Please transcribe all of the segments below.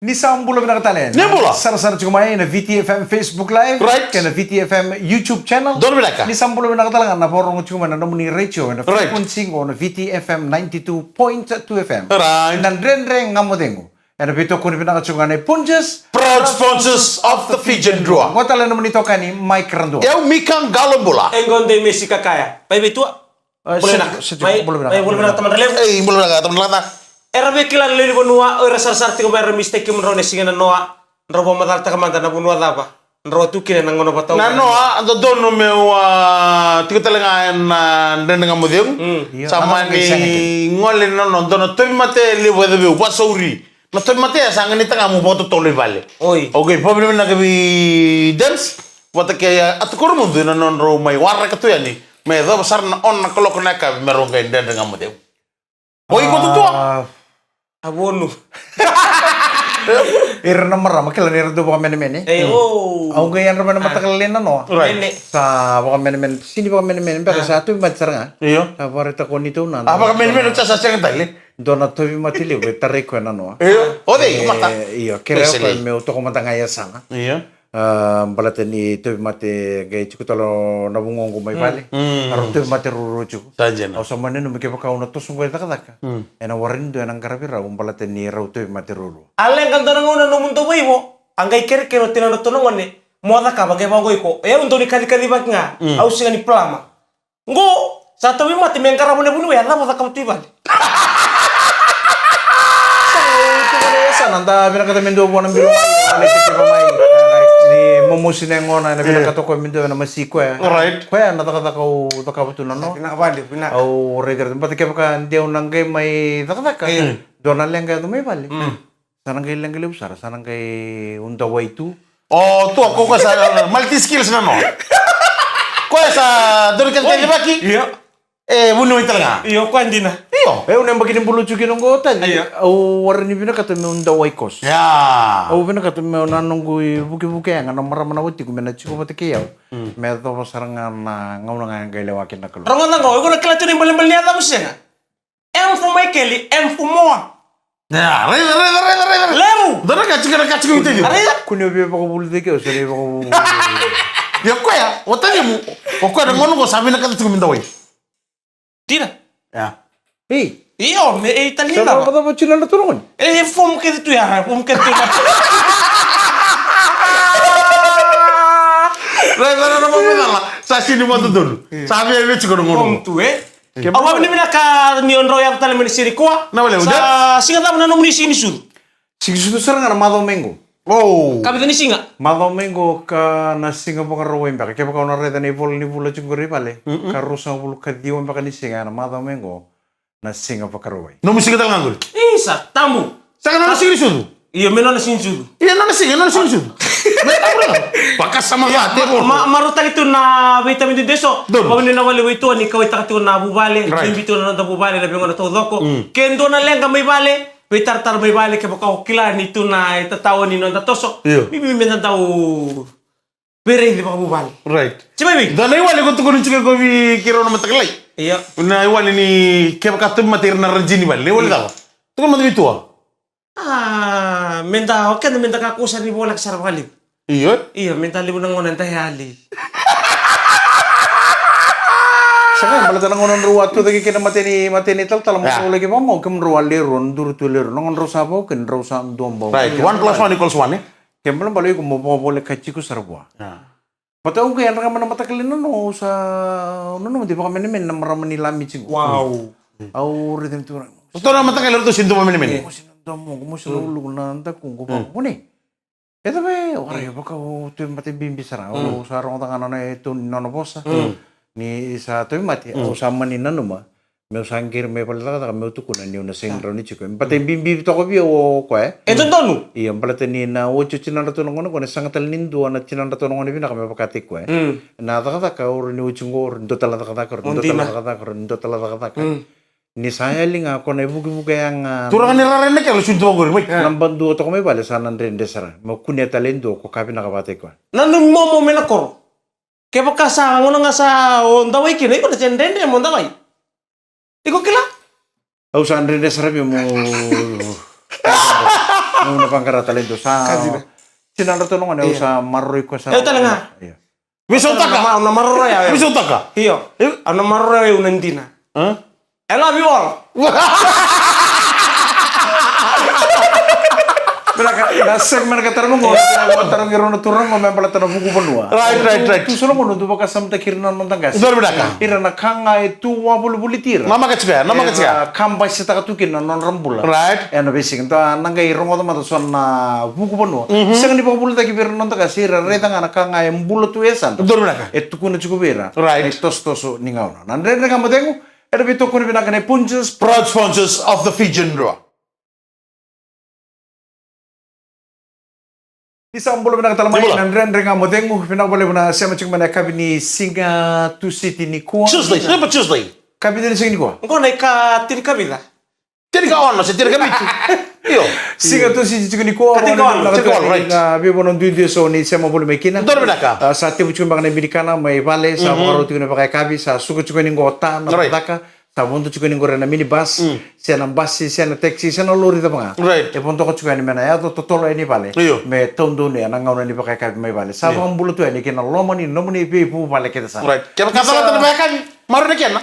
Nisam bulan nakatalen. Nebula. Sar-sar cumay na VTFM Facebook Live. Right. Kaya na VTFM YouTube channel. Don bilaka. Nisam bulan nakatalangan na porong cuma na namuni radio na Right. frequency ko na VTFM 92.2 FM. Right. Nandren-ren ngamodengo. Na bito ko ni pinakatsungan ay Punjas. Proud sponsors of the Fijian Draw. Ngotala naman ito ka ni Mike Rando. Eu Mikang Galombola. Engon de Messi kakaya. Pai betua. Boleh nak. Boleh nak teman relevo. Belum nak teman lata. Era be kila lele bonua ora sar-sarti ko mayro mistake mo rone singa noa. Nrobo matalta kamanda na bonua daba. Nro tu kine nang ngono bataw. Na noa ando dono meu tiga telengan dengan mudium. Sama ni ngolin no dono tu mate libo de be wasouri. No tu mate sangan ni tanga mo boto tole vale. Oi. Okay, problem na kabi dance. Wata kaya at kurmo do na non ro mai warra ka tu yani. Me do besar na on na kolok na ka mero ngai dengan mudium. Oi ko tu. Abonu. Irna marama kila ni rado baka mene-mene. Oh. Au gayan raman na matakalin na no. Right. Sa baka mene-mene. Sini baka mene-mene. Pero sa ito yung badsar nga. Iyo. Sa parita ko nito na. Apa ka men sa sang tali. Doon na ito yung matili. Taray ko na no. Iyo. Ode kumata. Iyo. Kira ko may uto ko matangaya sana. Iyo. Balatan ni ito yung mati gay chiko talo nabungong ko may bali. Arong ito yung mati ruro chiko. Sajen. Au sa manin umikip ka una to sungguh taka-taka. Ena warin do nang karapira balatan ni raw ito yung mati ruro. Aleng kan tanang una no munto bai mo. Anggai ker kero tinano tonongon ni. Moda ka bagai bagoy ko. Ya untuk dikali-kali bag nga. Au singa ni plama. Ngo sa tawi mati mengkara mo bunu ya la moda ka tiba. Ito ka na yasa. Nanda pinakata mendo po ng biro. Alay may. Ni mumusin na ngona na pinakato ko mendo na masiko ya. Alright. Kaya natakata ko takabato na no. Pinakabali pina. Au regar pati kaya ka hindi ako nanggay may takataka. Doon na lang kaya may bali. Sanang kay lang kay usar. Sanang kay undaway tu. Oh, tu ako ka sa multi skills na no. Ko sa dori kan kay baki. Iya. Buno ito nga. Iyo ko andi na. Iyo. Unang bagin bulu chuki ng gotan. Iya. Au warin ni pinakato may undaway kos. Ya. Au pinakato may nanunggoy buki-buki nga nang marama na wuti ko may chiko pati kayaw. May to sarangan na ngauna nga kay lewakin na kalo. Rongon tango, ko nakilatu ni balen-balen niya mo siya nga. M for Michael, M for Moa. Ya, re. Lewu. Dora ka chika ito. Ari Kunyo biya pa ko bulu de kayo. Sari pa ko. Ya ko ya. Wata ni mo. Ko da ngono ko sabi na ka tuko minda way. Tira. Ya. Hey. Iyo, me Italian Sa ba? pa ba chila na tulungan? Form ke tu ya, form ke tu ya. Re na mo na. Sa sini mo dun. Sabi ay chiko ngono. Form tu Awa ni minaka ni onro yang tala meni siri kwa. Na wala Sa singa tamu na nomuni sini sur. Sige sudo sarangan na Madomingo. Oh. Kapita ni singa. Madomingo ka na singa po ka rawin ba? Kaya pa ka na reda ni bula chunguri pale. Karusa bulu ka diwan ba ka ni singa na Madomingo na singa pa ka rawin. No musika tal ngangul. Isa, tamu. Saka no sigi sudu. Iyo meno na sini sur. Iya no sigi sudu. Mereka bro. Pakas sama mate bro. Marutal itu na vitamin D deso. Dun. Pagni na wali wito ni kawai takati na bubale, Right. imbito na bubale labi ngona to doko. Kendo na lenga may bale. Tar may bale ke baka kila ni tu na itatawon ni nonda toso. Iyo. Bibi men daw bere di baka bubale. Right. Cibai bi. Dan iwali ko tukun chika ko bi kiro na mataglay. Iya. Na iwali ni kaya ka tum matir na rajini bal. Iwali daw. Tukun mo bitua. Ah, menda oken menda ka kusa ni bolak sarwali. Iyo. Iya, menda libu nang ngonan tahali. Saka balatan ng unang ruwa to dagi kina matini tal talam Yeah. mo lagi pa mo kem ruwa liron dur tu liron ngon rusa po ken rusa dombo. Right. 1 + 1 = 1 eh. Kem belum balik ko mo boleh kaci ko sarwa. Ya. Patau kaya raka mana matakalin no sa no di ba kami men na maraman nila miching. Wow. Au rhythm tu. Ito na matagal to sinto mo men. Kumusta ulug na anta kung ko pa ko ni. Ito ba oray ba ka tu mati bimbi sara o sa rong tangan na ito nono bosa. Ni sa tu mati o sa manin na numa. Meu sangkir me pala ta meu tu kuna ni una sengra ni chiko. Pati bimbi to ko bi o ko eh. Ito tonu. Iya pala ni na o chuchi na to ngono ko sangatal nindu na chinan to ngono bi na kami pakati ko eh. Na ta ka or ni uchungo ndo tala ta ka ndo tala ta ka. Ni saya linga ko na bugi-bugi ang Turang ni rarene ka lo sinto ko rin. lambandu to ko may bale sanan rin desara. Mo kunya talendo ko kapi nakabate ko. Nanun mo menakor. Kaya baka sa ngono nga sa ondaway kini ko na cendende mo ondaway. Iko kila. Au san rin desara bi mo Una pangkara talento sa. Sinanda to nungan sa marroy ko sa. Talanga. Bisa utaka. Una marroy ya. Bisa utaka. Iyo. Una marroy unandina. I love you all. Na segmen ka tarong mo, tarong giro na turang mo may pala tarong buku benua. Right. Tu solo mo nuntu baka samta kirna nontan gas. Dor bedaka. Ira na kanga itu wa bulu bulitir. Nama kecil. Kamba sita katukin na non rambula. Right. Eno basic to nanga irongo to mata son na buku benua. Sengan di baka bulu taki bir nontan gas ira reta ngana kanga em bulu tu esan. Dor bedaka. Etu kuna cukup bera. Right. Tos toso ningauna. Nandre kamu tengu. Ada bitu kuna binakane punches. Proud sponsors of the Fijian Draw. Isang boleh benar kata lamai nandren renga modengu benar boleh benar saya macam mana kabini singa tu city ni kuah. Tuesday. Kabini ni singa ni kuah. Ngo naik ka tin kabila. Tiri ka ono, tiri ka bitu. Iyo. Singa tu city ni kuah. Kating kawan, right. Na bi bonon duit so ni saya mau boleh mekina. Dor bedaka. Saat itu cuma makan amerikana mai vale sa maro tu kena pakai kabi sa suka cuma ni ngota na bedaka. Sa buntu cuma ni ngora na minibus. Saya na bus, saya na taxi, saya na lori ta panga. Right. E ponto ko cuma ni mana ya to tolo ini vale. Me tondo ni ana ngauna ni pakai kabi mai vale. Sa bang bulu tu ni kena lomoni nomoni bi pu vale kita sa. Right. Kaya kata lang tayo kan, maru na kena.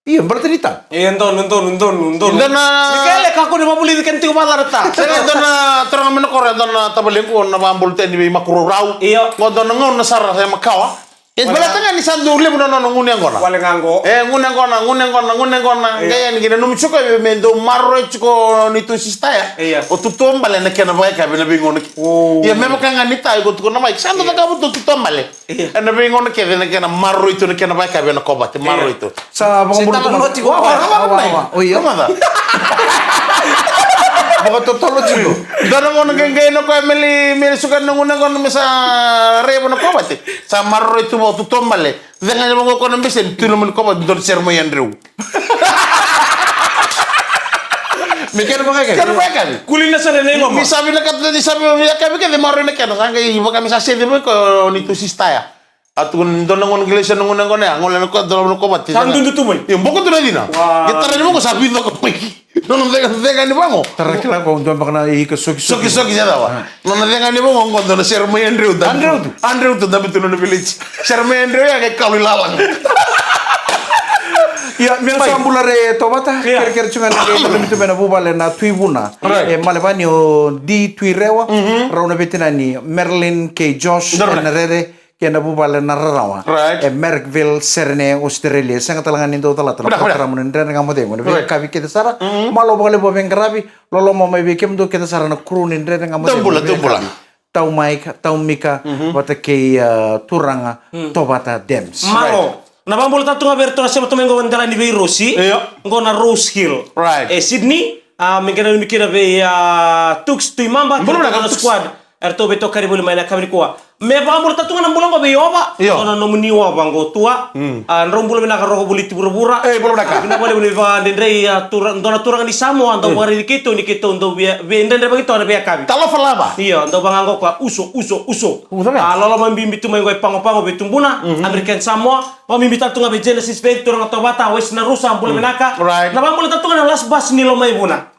Iya, berarti dita. Nunton. Dona. Mikele kako ni mabuli kan tigo palarata. Saya dona terang mena kore dona tabalingko na bambul teni bi makuro raw. Iyo. Ngodona ngon na sara saya makawa. Yes, bala tanga ni sandu ule buno no ngune ngona. Wale ngango. Ngune ngona. Gaya ni gina numchuko be mendo marro chuko ni tu sistaya. O tutombale na kena bae ka bina bingon. Ya memo kanga ni tai go tuko na mai. Sando taka buto tutombale. Na bingon ke na kena marro itu na kena bae ka bina kobate marro itu. Sa bang bulu tu. Oh iya. Mada. Baka totolo chico. Dona ngona gengge no ko meli suka ngune ngona mesa rebo na kobate. Sa marro itu mo tutombale. Dengan mo ko na mesen tulo mo ko dor sermo yandrew. Mikir ba kaya? Kaya ba kaya? Kulina sa nene mo. Misabi na kata di sabi mo kami kaya marro na kaya sanga iba kami sa sede mo ko ni tu sistaya. At kung doon nang iglesia nung unang ko na, ngolan ko doon ko bat. Sandun tu mo. Yung bukod na din ah. Kita rin mo ko sabi ko peki. Nono denga ni bango. Tarakila ko doon baka na ihikasuki. Soki siya daw. Nono denga ni bango ko doon share mo Andrew. Andrew to dapat tuno na village. Share mo Andrew ya kay kawilalang. Ya, mira sambulare tobata. Kira cungan lagi itu bena bubale na tuibuna. Malebani o di tuirewa. Rauna betina ni Merlin K. Josh na rere. Kena bubale na rarawa. Merkville Serene Australia. Sangat talangan indo talata. Ramun ndren ngamu dengo. Kavi kita sara. Malo bale bobeng karabi. Lolo mama bikem do kita sara na krun ndren ngamu dengo. Tumbula. Tau Mika. Wata ke turanga tobata Dems. Malo. Na bambol tatu ngaberto na sema tumengo ndala ni be Rosi. Ngo na Rose Hill. Sydney. Mikira be Tux Tuimamba. Na squad. Erto beto karibu lima ina kabri kwa. Me bambol tatu ngana mbulongo be yoba. Ona nomuni wa bango tua. Nrombul bina roho buliti burubura. Bina bole bini va ndendrei turang dona turang ni Samoa ndo bari ni kito ndo be ndendre bagito na be kabi. Talo falaba. Iya ndo bangango kwa uso. Lolo mambimbi tumengo pango betumbuna American Samoa. Mambimbi tatu ngabe Genesis be turang tobata wes na rusa mbul benaka. Na bambol tatu ngana las bas ni lo mai buna.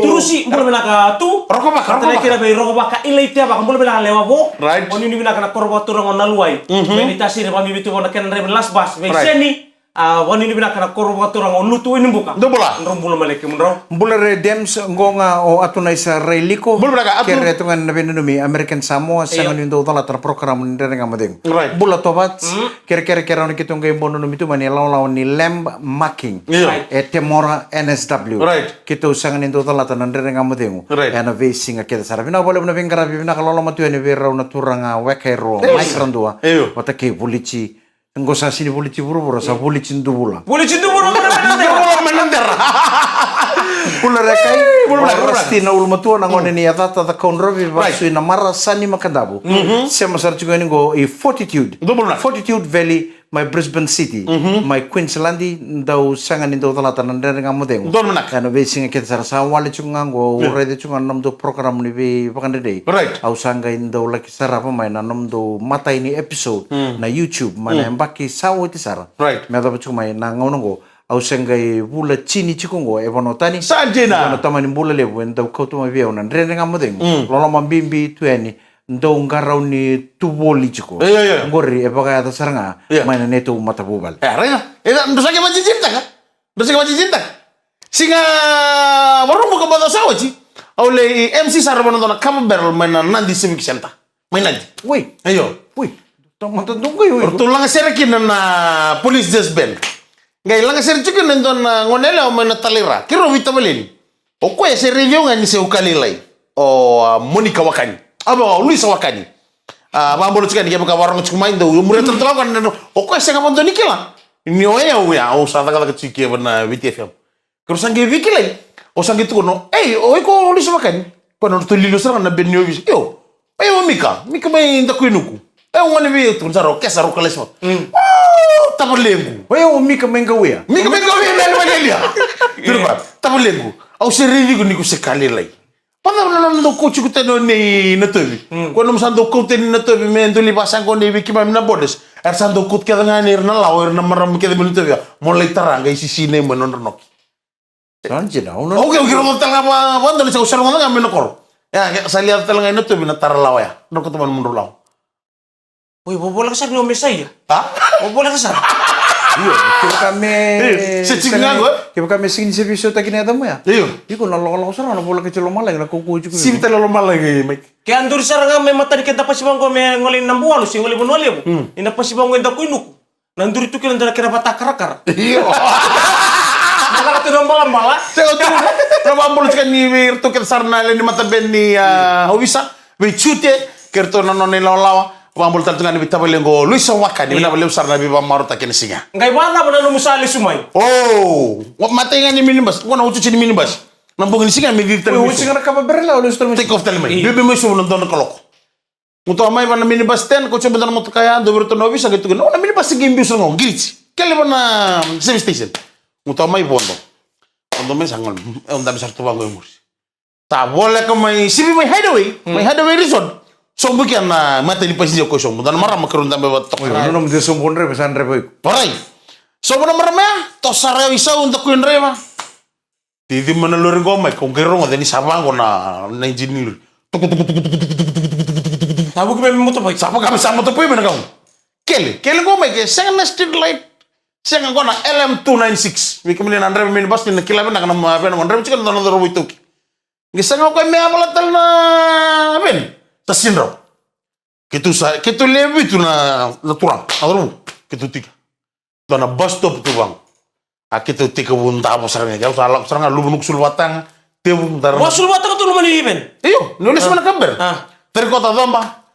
Turusi mbul benaka tu. Rokobaka. Kira be rokobaka ile ite ba mbul benaka lewa bo. Oni bina kana korba turang on naluai. Meditasi ni pami bitu on kan rebe las bas. Seni oni bina kana korba turang on lutu ini buka. Dobula. Nrombul maleke munro. Bulare Dems ngonga o atuna isa reliko. Bulbulaga atu. Kere tungan nabe numi American Samoa sangan indo tala ter program ndere ngamadeng. Bula tobat. Kere oni kitong game bono numi tu mani law ni lamb making. Temora NSW. Kita sangan indo tala ter ndere ngamadeng. Ana vesinga kita sara. Bina boleh bina bingkara bina kalolo matu ni vera una turanga wekero maikrandua. Wata ke bulici. Engko sa sini bulici buru-buru sa bulici ndubula. Bulici ndubula menender. Bulare kai rasti na ulmatua na ngone ni atata ta konrovi vasu na mara sani makandabu. Sema sar chugo ni go i Fortitude Valley, my Brisbane City, my Queenslandi ndau sanga ni ndau talata na ndere ngamudengu. Kana besinga kita sara sa wale chunga go urede chunga nam do program ni be pakandede. Au sanga ndau laki sara pa mai na nam do mata ini episode na YouTube mana mbaki sawo ti sara. Me da chunga mai na ngono go au sengai bula chini chikungo e bonotani Sajena. no tamani bula lebu enda kau tu mavia una rene ngamodeng lola mambimbi tueni ndo ngarau ni tuboli chiko Iya. ngori e baga ata saranga Iya. maina netu mata bubal Renga. Ndo sake majicinta ka? Ndo sake majicinta. Singa baru buka bata sawa ci. Oleh MC sarabana dona kama berl maina nandi civic center. Maina di. woi Ayo. mata tunggu yo Ortulang serkin na police desk ben. Ngai lang serkin nendon ngonele o maina talira. Kiro vitabalin. O ko ya review ngani se ukalilai. O Monica Wakani. Aba Luisa Wakani. Bambolo chika ni ka warang chuma indo umure tertela kan o ko ya ngamondo nikila. Ni o ya o sa daga ka chiki bana VTFM. Kiro sangi vikilai. O sangi tu no. O ko Luisa Wakani. Kono to lilo sara na ben ni ovis. Yo. O Mika mai ndakuinuku. Ngone vi tu saro kesa ro kalesmo. Tabulengu. woi o mika menga wea Mika mel manelia. Dirba. Tabulengu. Au serivi ku niku sekali lai. Pada ndo ko chuku teno ni natobi. Ko nom sando ko teni natobi me ndo li pasang ko ni wiki mam na bodes. Sando kut ka nga ni na lawer na maram ke de natobi. Mulai taranga isi sine menon nok. sanjina uno Oke ro tanga ba bando le sa usar nga menokor. Ya salia tanga natobi na taralaw ya. Ndo ko teman mundur law. Woi, bobola kasar ni Omesai ya? Ha? Bobola kasar. iyo kiba kami Secingna go. kiba kami sing servicio ta kini adamu ya Iyo. iko na lo sara na bola kecil malang na kuku juku Simta lo malagi Mike. Kaya andur saranga me mata di kenta pasibanggo me ngolin nambuano si ngolin bonole mo. Ina pasibanggo enda kuinuku. Nandur itu kira ndara kira batakar-kar. Iyo. Nakala tu nambala-mbala. Saya tu nabambol kan ni wirtu ket sarna le ni mata ben ni hobisa. We chute kerto nono ni lawa. Bambol tantu ngani bitabalengo Luisa Wakani na bale sarna bi bamaro ta ken singa. Ngai bala bana no musali sumai. Oh, mata ngani minibus. Ngona ucu ni minibus. Nambong ni singa mi dir woi television. singa kaba berla ulo strom Take off telemai. Bebe mo sumo ndono koloko. Muto amai bana minibus 10 ko coba dan moto kaya do wirtu no bisa gitu. No na minibus gimbi so no girici. Kele bana service station. Muto amai bondo. Bondo men sangol. Onda besar tu bango emur. Ta boleh ke mai sibi mai hideaway. Mai hideaway resort. So bukan na mata di pasir ko so. Dan marah makarun tambe batok. uno no me sumpon re pesan re boy Parai. So mana marah ya? Tosare isa untuk kuin rema. Tidi mana lori gomai kong gerong ada ni sabang na engineer. Tabu ke me moto bai. Sapa kami sama tu pui mana kau? Kele gomai ke sangat street light. Saya ngona LM296. Wiki meni nandre meni bas ni kilabe nak nama apa nama nandre cikan nandre robo itu. Gisa ngau kau me abalatal na ben. Tasinro. Kitu lebi tu na turang. Adru kitu tiga. Tu na bus stop tu bang. Kitu tiga bunta apa sarangnya. Jauh salah sarangnya lu bunuk sulwatang. Dia buntar. Wasul bata tu lumani ben. Iyo, nulis mana kabar? Ah. Dari kota Damba.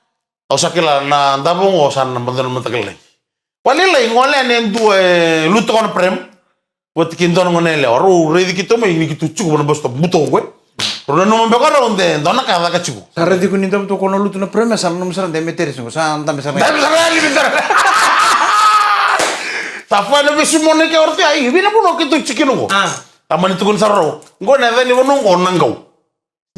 Osakila na dabong osan na bandan matagal. Walilay ngole nen du luto kono prem. Wat kindon ngone le oru redi kito me ini kitu cukup na bus stop buto gue. Rona no mbeka na onde dona kada ka cukup. sara di kunin tam to kono lutu na prema san nom sara de meter singo san tam sara Dami sarali bentar. Tafa na besu mone ke orti ai bina puno kitu cikino go. Ah. Tamani tukun sarro. Ngone na ni wono ngona ngau.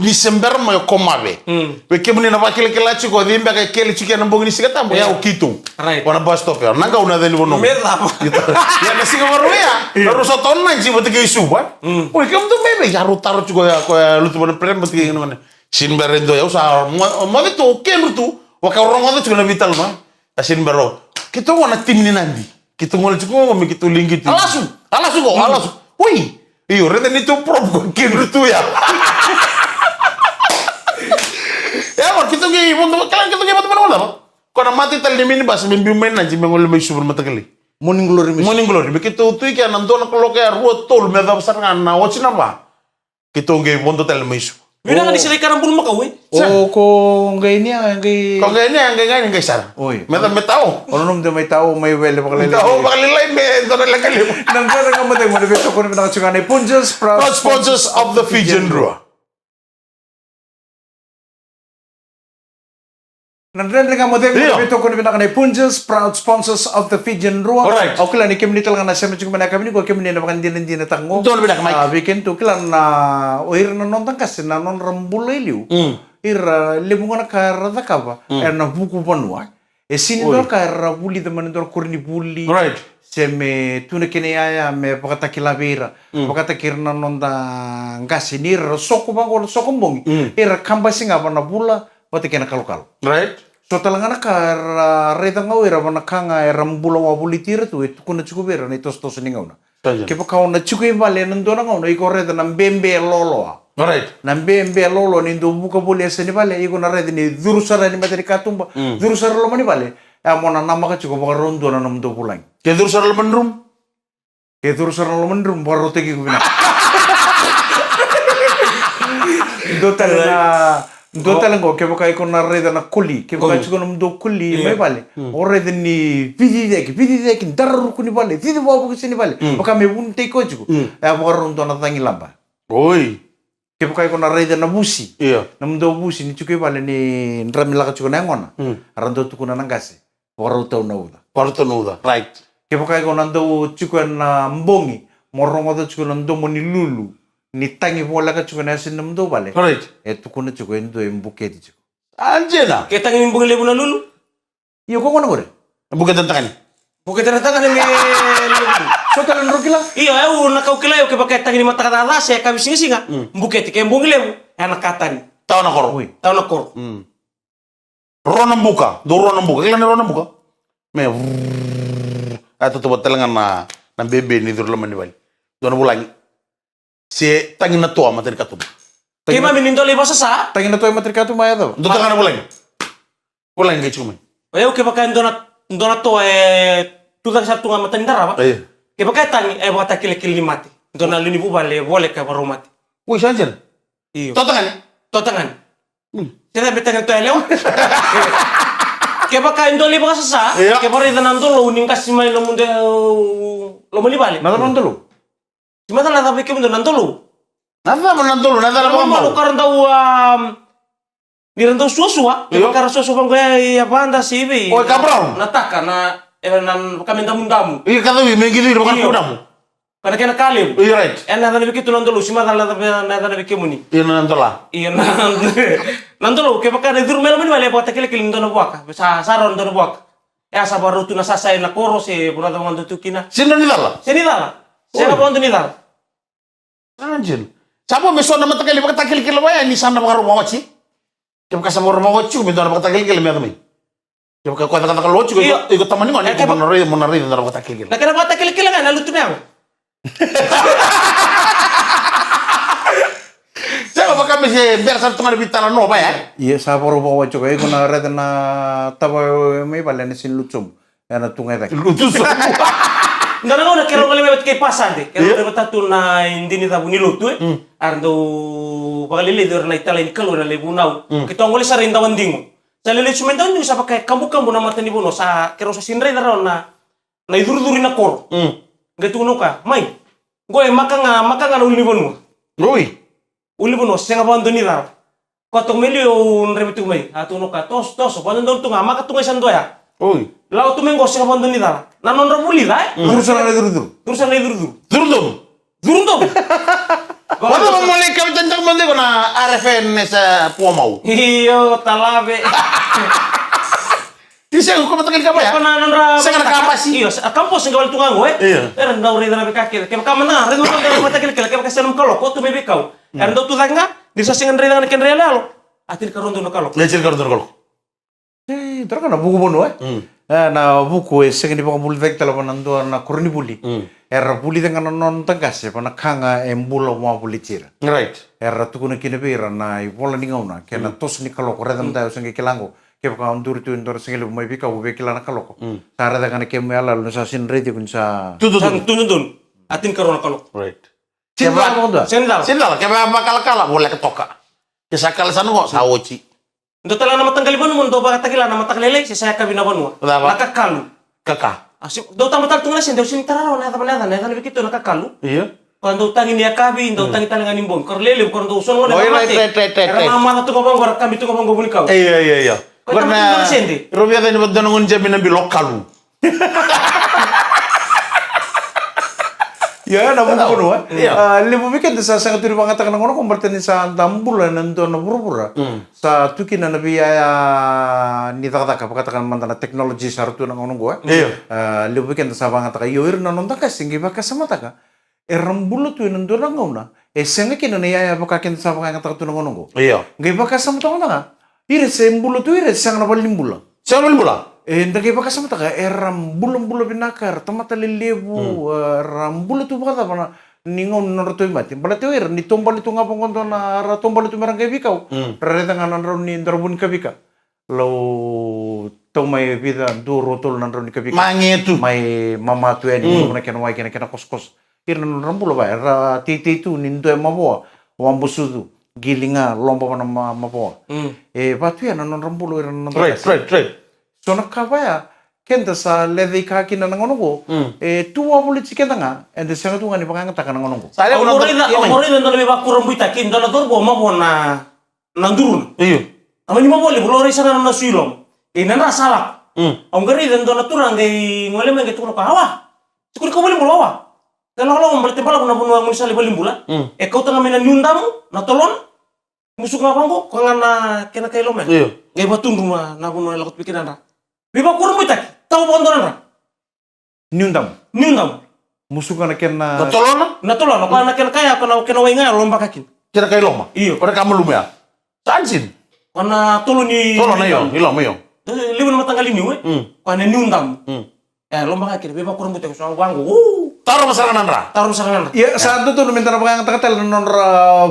Ni sember mo komabe. We kemuni na bakile kela chiko dimbe ka kele chiki na mbongi sigata mo ya ukitu. Right. Wana bus stop ya. Nanga una deni wono. Merda. Ya na siga baru ya. Baru soton na ji bote ke isu ba. Oy kem tu mebe ya rutaro chiko ya ko lutu bona prem bote ke ngone. Sin berendo ya usa mo beto ken rutu. Waka rongo tu chiko na vital ma. Asin bero. Kita wana tim ni nandi. Kita ngol chiko mo kitu lingi tu. Alasu go, alasu. Woi. Iyo rete ni tu prob ken rutu ya. Ya, kita gini, kalian kita gini mana apa? Kau mati tali mini bas membiumen aja mengol mai subur mata kali. morning glory mis Morning glory. Begitu tu ikan nanti nak kalau kayak ruot tol meda besar kan, na watch apa? Kita gini bonto tali mai su. Mina nga disili karang bulu makaw eh. o ko ngai ni ngai Kau gini yang gini sar. Oi. Meda metau. ono nom de mai tao mai wele bakal le Tahu bakal lain me, donor lagi. nang sara ka mate mo de beto ko ni na chungane punjas proud Proud sponsors of the Fijian Draw. Nandren nga mo de Iya. beto ko ni na punjas proud sponsors of the Fijian Rua Alright. o kila ni kemni tal nga sem chung mana kami ni ko kemni na bakan din din tango Doon bidak Mike. weekend tu kila na oir na non tangkas na non rambuleliu ir lebu na karada kaba na buku panua e sini dor kara buli de man dor kurni buli Right. seme tuna kene aya me pakatakila bira pakatakirna nonda ngasi nira soko bango soko mbongi era kamba singa bana bula patikena kalokalo Right? so talangana ka reda ngau era bana kanga era mbula wa bulitira tu itu kuna chukubera ni tos tos ni ngauna Saja. ke pakau na chukui vale nandona ngauna iko reda na mbembe lolo Right. na mbembe lolo ni ndo buka bole seni vale iko na reda ni durusara ni materi katumba durusara lo mani vale mona nama ka chuko baka rondo na namdo pulang Ke durusar laman room. ke durusara lo mandrum baro tegi kubina Dotala ngo ke baka iko na reda na kuli ke baka chuko namdo kuli mai vale o reda ni pidi deki daru kuni vale tidi babu seni vale baka me bunte ko chuko baka rondo na tangi lamba Oi. ke baka iko na reda na busi Iya. namdo busi ni chuko vale ni ndramila ka chuko na ngona arando tukuna nangase baka rotau na uda Parto nuda. Right. ke baka iko nando chuko na mbongi morongo do chuko nando moni lulu ni tangi bola ka chuko na sin namdo vale Right. tukuna chuko endo embuke di chuko Anjena. Kita ngin bungi lebu na lulu. iyo ko ngona gore Bukan tentang ini. Bukan tangan nge lebu. so talan rokila Iya, nakau kilayo ke pakai tangan mata kata atas ya kami singa. Buket ke bungi lebu. Anak kata ni. Tahu nak kor. Ui. Tahu nak kor. Ronam buka. Do ronam buka. Kalian ronam buka. Me. Atau tu betul na bebe ni dur laman ni bali. Dona bulangi. Si tangin na tua materi katu. Kima minindo lebu sasa. tangi na to matri ka tu maya to Do tangan bulangi. Bulangi kay cuma. Ayo ke pakai dona to tulang satu ngam mata ndara ba. Iya. Ke pakai tangi buat kile ni mati. Dona lini bu bale boleh ke baru mati. Woi sanjen. Iyo. Tahu tangan. To tangan. Kita betang to eleo. Ke pakai ndo lebu sasa. Iya. Ke baru dan ando lo uning kasih main lo munde lo mali bale. na to dulu Cuma tak ada pikir munde nanto lo. Nada menantulu. Nada Kalau apa mau karena tahu di rantau suasua, Iya. karena suasua bang ya banda sih bi. Oh, kabrang. Nataka na nan kami damu. Iya kata wi mengilir bukan Iya. kudamu. Karena kena kali. Iya right. Nada pikir tu nanto lo, cuma tak ada pikir muni. Iya nantola. Iya nanto lo, kayak pakai itu rumah mana boleh buat kele nanto lo buat, saron nanto lo buat. Ya sabar tu nasa saya nak koros pura tahu nanto tu kina. Sini ni tala. Sini dah, saya nak buat tu ni dah. Anjir. Siapa besok nama takili pakai takili kilo ya ni sana pakai rumah waci. Siapa kasih rumah waci, minta nama takili kilo ya kami. Siapa kau kata kalau waci, ikut teman ni kan, menari nama takili kilo. Nak kena buat kele kan, lalu tu memang. Siapa pakai mesti biar satu tengah bintang no apa ya? iya sa poro bawa chuko iko na reda na taba mai vale ni sin lutsum na tungai tak Lutu semua. Nggak udah kira kali lewat ke pasar deh. Kira lewat tatu na hindi ni tabu ni lutu Ardo pakalili dur na itala ni kalu na lebunau. Kita ngoli sa rin tawan dingo. Sa lili cuma tahu ni sa pakai kambu na mata ni buno sa kira sa sinray na ron na idur-duri na kor. Gitu nuka, mai. Gue maka nga uli buno. Ui. Uli buno sa nga bando ni dar. Kotong milyon rebitu mai. Atu nuka tos bando don tunga maka tunga sandoya. Ui. Lau tu mengo sa nga bando ni dar. Nanon ramuli dai. urusan na dulu Terus na idur-dur. Durdum. Durung dong. Wala mo mali kami tentang mali ko na RFN sa Puamau. Iyo, talabe. Bisa ko matagal ka ba ya? Pananan ra. Sa nga kapas. Iyo, kampus ng gawal tungang we. Iya. Pero ndaw rin na bikakil. Kaya ka mana, rin mo ng matagal kaya ka kasi nung kalok, ko tumibi ka. Kaya ndaw tutang nga, di sa singan rin na ken realo. Atin karon do na kalok. Lecir ka ron. terus kan buku bono na buku sengi pa bul vek tala nando na kurni buli era buli dengan non tangkas pa na kanga embulo mo buli tira Right. era tu kuna kine pira na ipola ni ngauna ke na tos ni kaloko redam da sengi kilango ke pa undur tu undur sengi lu mai bika ube kilana kaloko tara da kana ke me ala lu sa sin redi kun sa Sang tunun. Atin karon na kalok. Right. Siapa mo da Sendal. Sila kaya bakal boleh ketoka. Kisah kala sana kok sawoci. Ndo tala na matanggal mo do ba takila na mataglele si saya kabina banwa. Kenapa? Nakakalu. Kakak. Asip do tamal tungla sin do sin tararo na tamal na na bikito nakakalu. Iya. Quando tangin niya kabi, ndo tangin talangan nimbong. Korlele, quando uson wala Oh, na right, right. Era mama na tuko bang war kami tuko bang gobuli ka. Iya. Kau tak Karena betul sih, Robia tadi buat nungun jamin nabi lokal. Ya, na buku no. Iya. Lebu weekend sa sangat turi bangata kana ngono komparten sa tambulan nanto na pura-pura. Sa tuki na nabi ni taka pakatakan mantana teknologi sartu na ngono goa. Iya. Lebu weekend sa bangata ka yoir na nonta ka singi baka samata ka. Rambulo tu nanto na ngona. Senga kina na ya bakaken sa bangata tu na ngono go. Iya. Ngai baka samata ngona ka. Ire sembulo tu ire sang na balimbula. Siapa yang bola? Ndagay baka samata ka rambulo binakar tamata lelebu rambulo tu baka na ningon noroto mati. Bala tu ni tombal itu ngapong konto na tombal itu merang kay bikaw. Rareta nga nanro ni darabun kabika. Law tau may vida duro tol nanro ni kabika. Mange tu. May mama tu ni mo na kenaway kena kos-kos. Ira nan rambulo ba ra titi tu nindo maboa. Wambusudu gilinga lomba na maboa. Batu ya nan rambulo ira nan. Right. So nakabaya kenda sa leather kaki na nangonogo tuwa buli chikenda nga and the sanga tunga ni pakanga taka nangonogo Saya Orang na lebih baku rambu itakin dona dorbo mabo na nandurun. Iya. Ama ni mabo le bolore sana na suilom. Ina na salak. Ang gari dan dona turang gay ngole men gitu ka hawa. Sikuri ko boleh mulawa. Kalau berarti pala kuna bunwa mo sali balimbula. Kau tengah mena nyundamu na tolon. Musuk nga bangko kangana kena kailo men. Iya. Gay batun rumah na bunwa lakot pikiran ra. Biba kurang butak, tahu bondoran ra. nyundam musuka na kena Tolong Na tolon, ako na kena kaya kana kena wainga lomba kakin. kira kayak loma. Iya. Pada kamu lumia. Sansin. Kana tolon ni Tolong ayo, ilom ayo. Libu na matanggal ini we. Kana nyundam. Lomba kakin, biba kurang butak so bangko. Taruh masalah nandra. Taruh sarangan. ya saat itu tuh minta pakanga taka tel non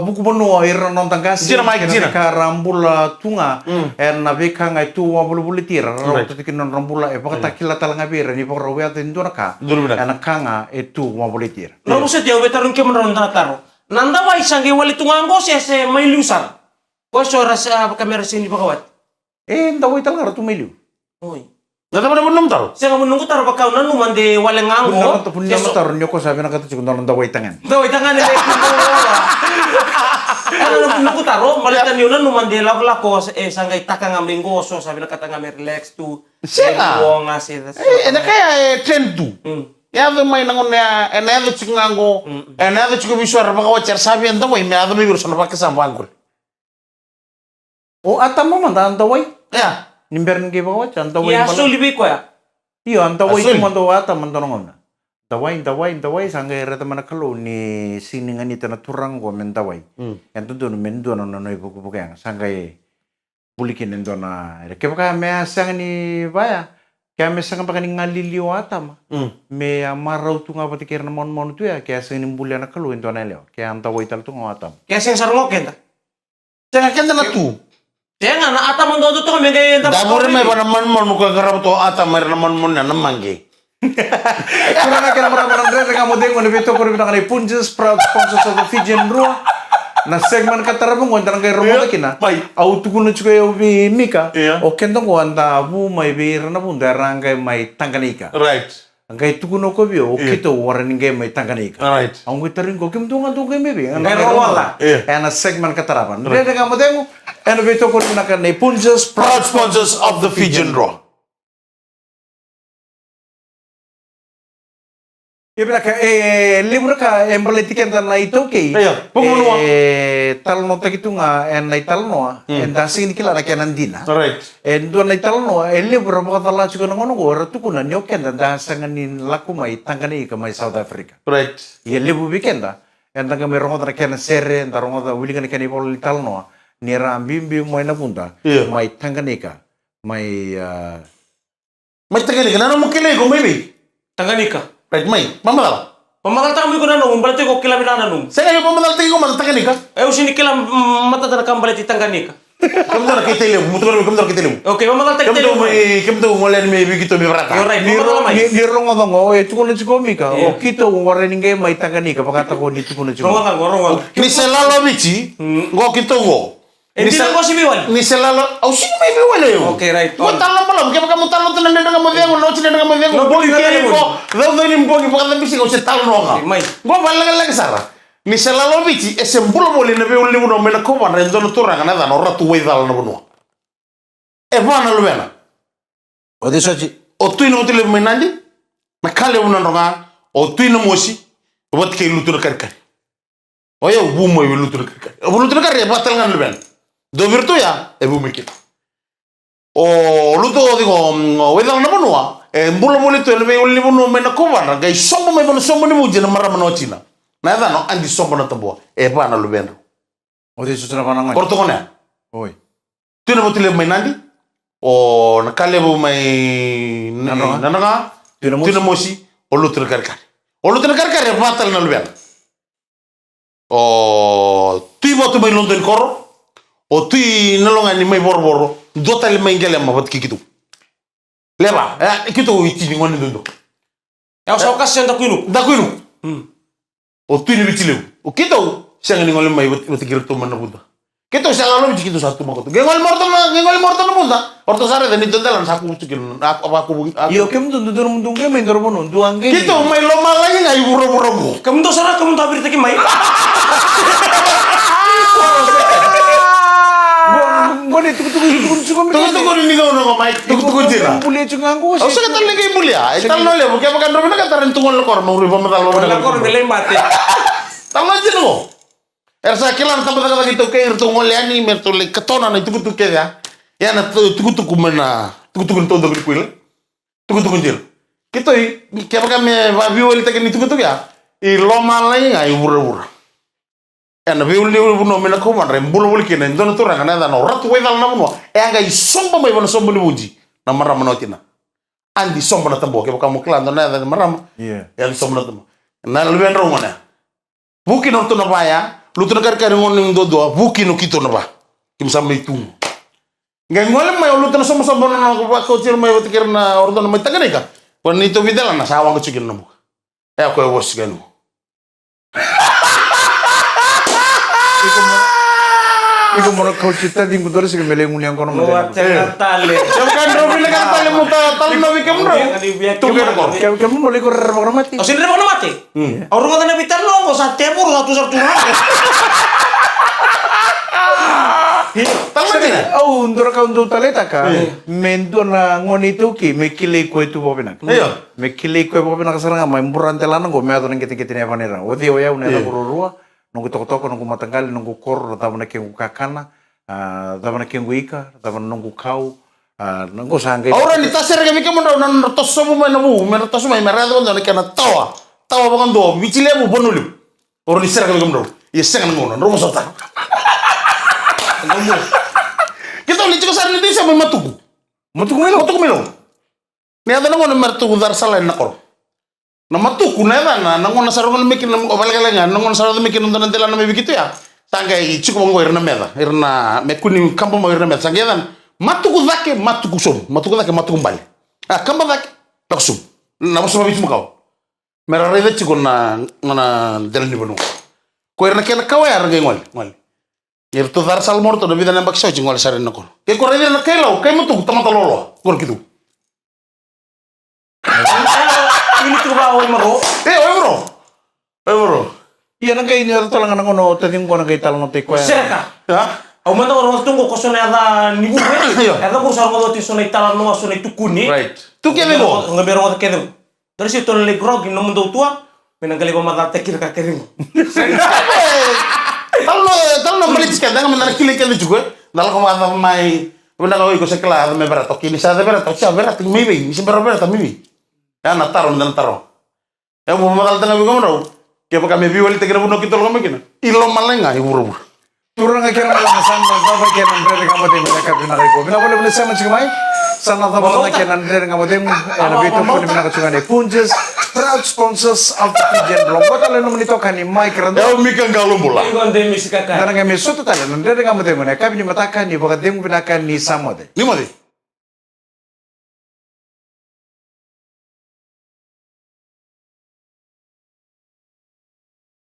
buku benua ira non tangkas Jina, Mike, jina. ka rambula tunga na beka ngai tu wa bulu tira ro tikin non rambula pakata kila talanga bira ni pokro wa tindu naka Dulu benar. kanga tu wa bulu tira Lalu set ya betarun ke menaron taro. Nanda wa isange wali tungango se mai lusar. Ko so rasa kamera sini pakawat. ndawai talanga tu meliu Oi. Nggak tahu mana taruh. Saya nggak menunggu taruh pakau nanu mande wale ngango. punya motor nyoko sabi na kata cikun ndawai tangan Daw itangan ni Ano menunggu taruh malitan yun nanu mande lako sanggay taka ngamlinggo so sabi na kata ngam relax tu. Siya. Ngasih. Enak kayak trend tu. Ya tuh main nangon ya, enak tuh cinganggo, enak tuh cukup bisa apa kau cer sabi anda mau ini ada mibur sana pakai sampangkur. oh atam mo man ndawai Ya. nimberan ke bawa ndawai Ya so libi ko ya. iyo ndawai Asul. tu mando atam mando ngona dawai sangga reta mana kalau ni sini ngani tana turang go men dawai yang tu don men don no no ibu buku yang sangga bulikin endo na ke baka me sang ni baya kaya me sang baka ni ngaliliw atam me amarau tu ngapa tikir na mon tu ya kaya sini bulian na kalau endo na leo kaya dawai tal tu ngatam Kaya sing sarong kenta. Jangan kan tanah tu. Saya nggak na ata mando tu kami gaya enta. Dapur me pada man muka kerap tu ata mer man na namangge. kurang akan meraparan dari kamu dengo ni beto kurang bilang ni punjes proud sponsors of the Fijian Brew na segmen katara mo ngontar kay Romo kina Pai. au tu kuno chuka yo bi mika Iya. o kendo ko anda bu mai bir na bunda rangay mai tanganika Right. ngai tu kuno ko bi o kito warning game mai tanganika Right. ang gitarin ko kim tungan tu game bi Kay Romo la. ana segmen katara pan dari kamu dengo ana beto ko na kan ni punjes Proud sponsors of the Fijian Raw. ya bila ka libro ka emballetikan tan na ito kay Iya, pungunu. talno ta gitu nga en na talno en dasing ni kila na kanan dina Right. en do na talno libro ba tala chuko na ngono go ratu kuna nyoken da dasangan ni laku mai tangani ka mai South Africa Right. ye libu weekenda en tanga me rongo na kana sere en rongo da wili kana bol talno ni rambimbi mo na punta Iya. mai tangani ka mai Mas tengah ni kenapa mungkin lagi maybe. Tanganyika. Right, may. Mamadal. Pamagal tamu ko nanu berarti ko kila binana nung. Saya ngayon mamadal tingin ko man tengah ni ka. Usini kila mata dana kambal ti Tanganyika. Kamu tu nak kita ilmu, mutu kamu nak kita ilmu. Okay, pamagal Kamu tu tagtay. kamu tu mulai ni begitu berata. You're right. ni Pamagal may. rongo dongo tukuno chikomi ka o kito warning game mai tangani ka pakata ko ni tukuno chikomi Rongang. Ni selalo bici, go kita go. Hindi na ko si Biwan. Ni selalo, oh sini may biwala yo. Okay, right. Mo talo malam, kaya kamu talo tu nanda kamu dia, no cina kamu dia, No, bogi bogi kiri kiri, ko. Lalu ni bogi pakai bisi kau talo no May. Go balaga sara. Ni selalo bici, esembul boleh nabi uli uno mena ko ban rendo no turang na no ratu wei dal no buno. Bana lu bena. ode sochi O tu ino tele menandi, na kale una ronga, o tu ino mosi, Buat kayak lutu kari. Oh ya, bumo ibu lutu kari. Lutu kari ya batal ngan leben. Do virtu ya, ibu mikir. Oh, lutu digo, wedang na bunua. Mbula muli tu elbe uli bunu mena kuwana. Gai sombo me bono sombo ni mujina mara mano china. Na eda no andi sombo na tambua. Pa na leben. O di susuna panangan. Portokone. Oi. Tu na botile mai nandi. O na kale bu mai nananga. Tu na mosi. O lutu kari. O lutu kari batal na leben. O tu botu mai London koro. O tu nalonga ni mai boro. Dota le mai ngele ma bat kikitu. Leba, kitu iti ni ngoni dundo. Ya usah kasih yang takuinu. Dakuinu. O tu ni bitile. O kitu siang ni ngole mai bat kikir tu mana bunda. Kitu siang lalu kitu satu makoto. Ngol morto na bunda. Orto sare dan itu dalan saku cikin aku. Iyo kem tu mundung ke main dorong pun tuang ke. Kitu mai loma lagi ngai buro-buro. Kamu tuh sarah kamu tabir teki mai. Gua Tunggu ni kau nak mai. Tunggu jira. Boleh cungangku. Oh saya kata lagi mulia. Tal no le, porque makan rumah kata rentungan lekor mau riba metal lo. Lekor belai mati. Tal aja lo. Ersa kilan sampai kata gitu kayak rentungan le ani mertole ketona na itu ya. Ya na tuku mana. Tuku todo kuil. Tuku jir. Kita kayak makan me view kita kan itu ya. I loma lagi ngai bura-bura. Na viuli no mena ko man rembulo wuli kene ndono to ranga na no ratu wedal na mo nga isomba mai bono sombo ni buji na marama no tina andi somba na tambo ke bakamu klando na marama ya somba na tambo na luen ro ngona buki no to na baya lutu na kar ngon ndo do buki no kito na ba kim sambe tu ngai ngole mai lutu na somba somba na ko tir mai watikir na ordo na mai tagareka pon ni to vidala na sawang ko chikin na mo ya ko wos ganu Iko moro kau cita di motor sih meleng muliang kono Luar tale. Jangan robi lekan tali muta tali nabi kemro. Tuker kor. Kamu boleh kau rembang mati. Oh sini rembang mati. Orang kata nabi tar lo nggak tepur satu. Tal mati na. Oh untuk kau untuk taleta ka. Mendo na ngoni tu ki mekile kau itu bobenak. Ayo. Mekile kau bobenak sekarang ama imburan telana go me adon ngeti ne vanera. Odi oya unela kururua. Nunggu toko-toko nunggu matanggali nunggu kor tabana kengu kakana tabana kengu ika tabana nunggu kau nunggu sangge Ora ni tasere kami kemo na tosso mo na bu me tosso mai merado na kana tawa bangan do bichile bu bonulu ora ni sere kami kemo ya sengan ngono no sota ngomo kita li ciko sar ni disa mai matuku melo ni ada ngono mertu dar sala na kor na matuku na na ngono sarungan mekin o balgalenga ngono sarungan mekin ndan tela na me bikitu ya tangay ciko ngo irna meda irna me kuni kampo mo irna meda sangedan matuku dake matuku mbali kamba dake taksum na boso mabit mo kaw mera rede ciko na ngana delni bono ko irna ken kaw ya rage ngol irto dar sal morto do vida na bakso ngol sare na ko ke ko rede na kelaw kay matuku tamata lolo gor kitu Ini tuh bawa maro. bro. iya nang kay niya talang nang ono tating ko nang kay talang te ko Serka. Ya. Au mana orang tunggu kosong ada nibu. Ada kurang kalau ti sonai talan no sonai tukuni. Right. Tu ke bego. Ngabero ngata kedem. Dari situ le grog no mundo tua. Menanggali pamata tekir ka kering. Tal no balik ska dang menara kile kile juga. Dal ko ma mai. Benda ko sekela me berato kini sa berato cha berato mibi. Ni berato mibi. Ya nataro dan nataro. Ya mau magal tengah bego mo. Kaya kami biwali tekira buno kitol kami kina. Ilo malenga iburu. turun nga kira malang san ba kaya nang dere nga motem na kapina ko bina boleh boleh sama chimai sana ta ba kaya nang dere nga motem na bito po ni nakachungan ni Punches proud sponsors of the Pigeon Blog ko tala naman ito kani Mike Rando Ya umi kan galum bola. Igon de misikaka. Tanang nga meso to tala nang dere nga motem na kapini matakan ni baka demu binakan ni Samode Ni mati.